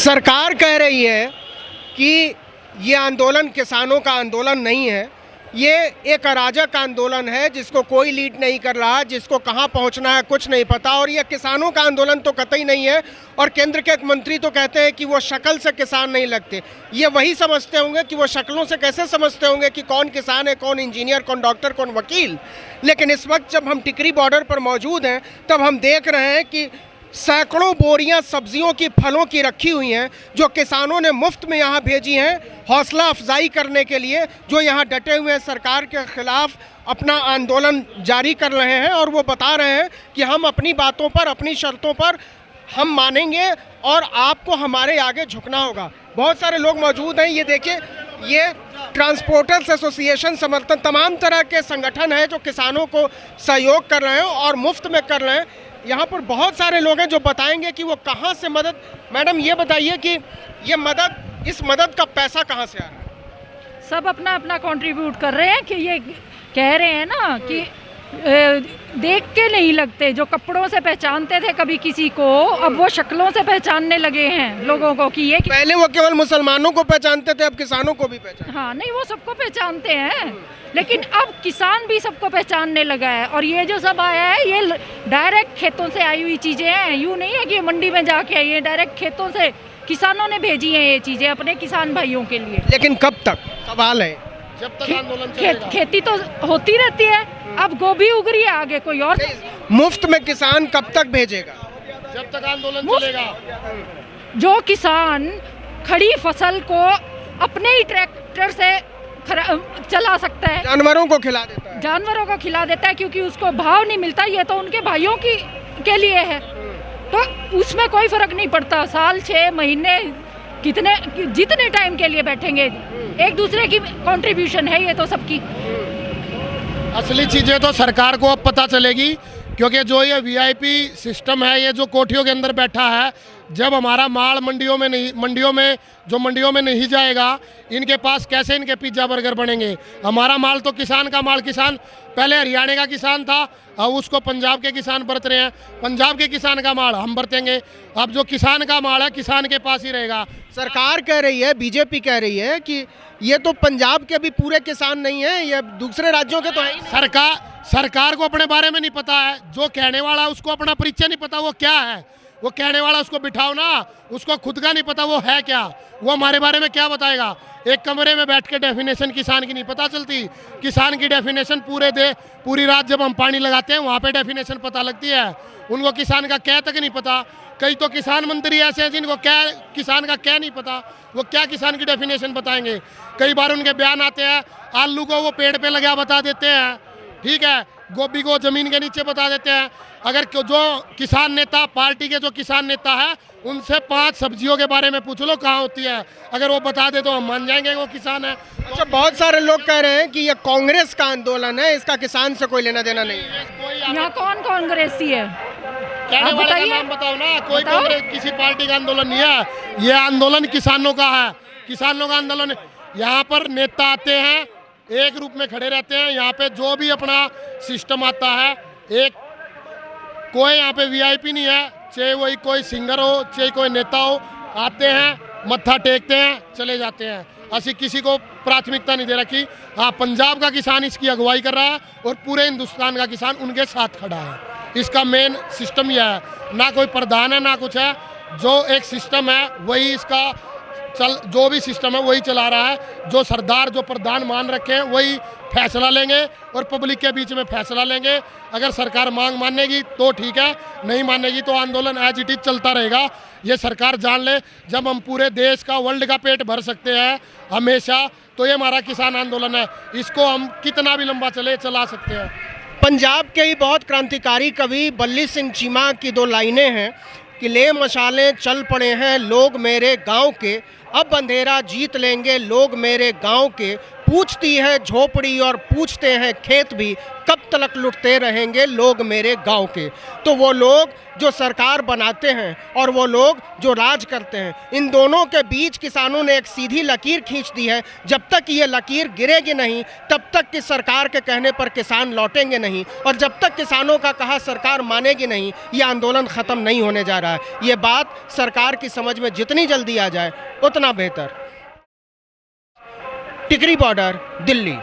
सरकार कह रही है कि ये आंदोलन किसानों का आंदोलन नहीं है, ये एक अराजक आंदोलन है जिसको कोई लीड नहीं कर रहा, जिसको कहाँ पहुँचना है कुछ नहीं पता, और ये किसानों का आंदोलन तो कतई नहीं है। और केंद्र के एक मंत्री तो कहते हैं कि वो शक्ल से किसान नहीं लगते। ये वही समझते होंगे कि वो शक्लों से कैसे समझते होंगे कि कौन किसान है, कौन इंजीनियर, कौन डॉक्टर, कौन वकील। लेकिन इस वक्त जब हम टिकरी बॉर्डर पर मौजूद हैं तब हम देख रहे हैं कि सैकड़ों बोरियां सब्जियों की, फलों की रखी हुई हैं जो किसानों ने मुफ्त में यहाँ भेजी हैं हौसला अफजाई करने के लिए, जो यहाँ डटे हुए हैं सरकार के खिलाफ अपना आंदोलन जारी कर रहे हैं। और वो बता रहे हैं कि हम अपनी बातों पर, अपनी शर्तों पर हम मानेंगे और आपको हमारे आगे झुकना होगा। बहुत सारे लोग मौजूद हैं। ये देखिए, ये ट्रांसपोर्टर्स एसोसिएशन समर्थन तमाम तरह के संगठन है जो किसानों को सहयोग कर रहे हैं और मुफ्त में कर रहे हैं। यहाँ पर बहुत सारे लोग हैं जो बताएंगे कि वो कहाँ से मदद। मैडम ये बताइए कि ये मदद, इस मदद का पैसा कहाँ से आ रहा है? सब अपना अपना कंट्रीब्यूट कर रहे हैं कि ये कह रहे हैं ना कि देख के नहीं लगते, जो कपड़ों से पहचानते थे कभी किसी को, अब वो शक्लों से पहचानने लगे हैं लोगों को कि ये पहले वो केवल मुसलमानों को पहचानते थे, अब किसानों को भी पहचान। हाँ, नहीं, वो सबको पहचानते हैं, लेकिन अब किसान भी सबको पहचानने लगा है। और ये जो सब आया है ये डायरेक्ट खेतों से आई हुई चीज़ें हैं, यूँ नहीं है कि ये मंडी में जाके आई है, डायरेक्ट खेतों से किसानों ने भेजी हैं ये चीज़ें अपने किसान भाइयों के लिए। लेकिन कब तक? सवाल है, जब तक आंदोलन चलेगा। खेती तो होती रहती है, अब गोभी उग रही है, आगे कोई और। मुफ्त में किसान कब तक भेजेगा? जब तक आंदोलन चलेगा। जो किसान खड़ी फसल को अपने ही ट्रैक्टर से चला सकता है, जानवरों को खिला देता है, जानवरों को खिला देता है, क्योंकि उसको भाव नहीं मिलता, ये तो उनके भाइयों के लिए है, तो उसमें कोई फर्क नहीं पड़ता। साल 6 महीने कितने जितने टाइम के लिए बैठेंगे, एक दूसरे की कंट्रीब्यूशन है ये तो सबकी। असली चीज़ें तो सरकार को अब पता चलेगी, क्योंकि जो ये वीआईपी सिस्टम है, ये जो कोठियों के अंदर बैठा है, जब हमारा माल मंडियों में नहीं जाएगा, इनके पास कैसे इनके पिज्ज़ा बर्गर बनेंगे? हमारा माल तो किसान का माल, किसान पहले हरियाणा का किसान था, अब उसको पंजाब के किसान बरत रहे हैं, पंजाब के किसान का माल हम बरतेंगे। अब जो किसान का माल है किसान के पास ही रहेगा। सरकार कह रही है, बीजेपी कह रही है कि ये तो पंजाब के भी पूरे किसान नहीं है, ये दूसरे राज्यों के तो है ही नहीं। सरकार को अपने बारे में नहीं पता है, जो कहने वाला उसको अपना परिचय नहीं पता वो क्या है। वो कहने वाला उसको बिठाओ ना, उसको खुद का नहीं पता वो है क्या, वो हमारे बारे में क्या बताएगा। एक कमरे में बैठ के डेफिनेशन किसान की नहीं पता चलती। किसान की डेफिनेशन पूरी रात जब हम पानी लगाते हैं वहाँ पे डेफिनेशन पता लगती है, उनको किसान का क्या तक नहीं पता। कई तो किसान मंत्री ऐसे हैं जिनको क्या किसान का क्या नहीं पता, वो क्या किसान की डेफिनेशन बताएंगे। कई बार उनके बयान आते हैं, आलू को वो पेड़ पे लगा बता देते हैं, ठीक है, गोभी को ज़मीन के नीचे बता देते हैं। अगर जो किसान नेता, पार्टी के जो किसान नेता है, उनसे 5 सब्जियों के बारे में पूछ लो कहाँ होती है, अगर वो बता दे तो हम मान जाएंगे वो किसान है। अच्छा, बहुत सारे लोग कह रहे हैं कि ये कांग्रेस का आंदोलन है, इसका किसान से कोई लेना देना नहीं है। यहाँ कौन कांग्रेसी है? कहने वाले का नाम बताओ ना। कोई कांग्रेस किसी पार्टी का आंदोलन नहीं है, ये आंदोलन किसानों का है, किसानों का आंदोलन। यहाँ पर नेता आते हैं, एक रूप में खड़े रहते हैं, यहाँ पे जो भी अपना सिस्टम आता है, एक कोई यहाँ पे वीआईपी नहीं है, चाहे वही कोई सिंगर हो, चाहे कोई नेता हो, आते हैं, मत्था टेकते हैं, चले जाते हैं। ऐसी किसी को प्राथमिकता नहीं दे रखी। हाँ, पंजाब का किसान इसकी अगुवाई कर रहा है और पूरे हिंदुस्तान का किसान उनके साथ खड़ा है। इसका मेन सिस्टम यह है, ना कोई प्रधान है ना कुछ है, जो एक सिस्टम है वही इसका जो भी सिस्टम है वही चला रहा है। जो सरदार, जो प्रधान मान रखे हैं वही फैसला लेंगे और पब्लिक के बीच में फैसला लेंगे। अगर सरकार मानेगी तो ठीक है, नहीं मानेगी तो आंदोलन एज इट इज चलता रहेगा। ये सरकार जान ले, जब हम पूरे देश का, वर्ल्ड का पेट भर सकते हैं हमेशा, तो ये हमारा किसान आंदोलन है, इसको हम कितना भी लंबा चला सकते हैं। पंजाब के ही बहुत क्रांतिकारी कवि बल्ली सिंह चीमा की 2 लाइनें हैं कि ले मशालें चल पड़े हैं लोग मेरे गांव के, अब अंधेरा जीत लेंगे लोग मेरे गांव के, पूछती है झोपड़ी और पूछते हैं खेत भी, कब तक लुटते रहेंगे लोग मेरे गांव के। तो वो लोग जो सरकार बनाते हैं और वो लोग जो राज करते हैं, इन दोनों के बीच किसानों ने एक सीधी लकीर खींच दी है। जब तक ये लकीर गिरेगी नहीं, तब तक कि सरकार के कहने पर किसान लौटेंगे नहीं, और जब तक किसानों का कहा सरकार मानेगी नहीं, ये आंदोलन ख़त्म नहीं होने जा रहा है। ये बात सरकार की समझ में जितनी जल्दी आ जाए उतना बेहतर। टिकरी बॉर्डर, दिल्ली।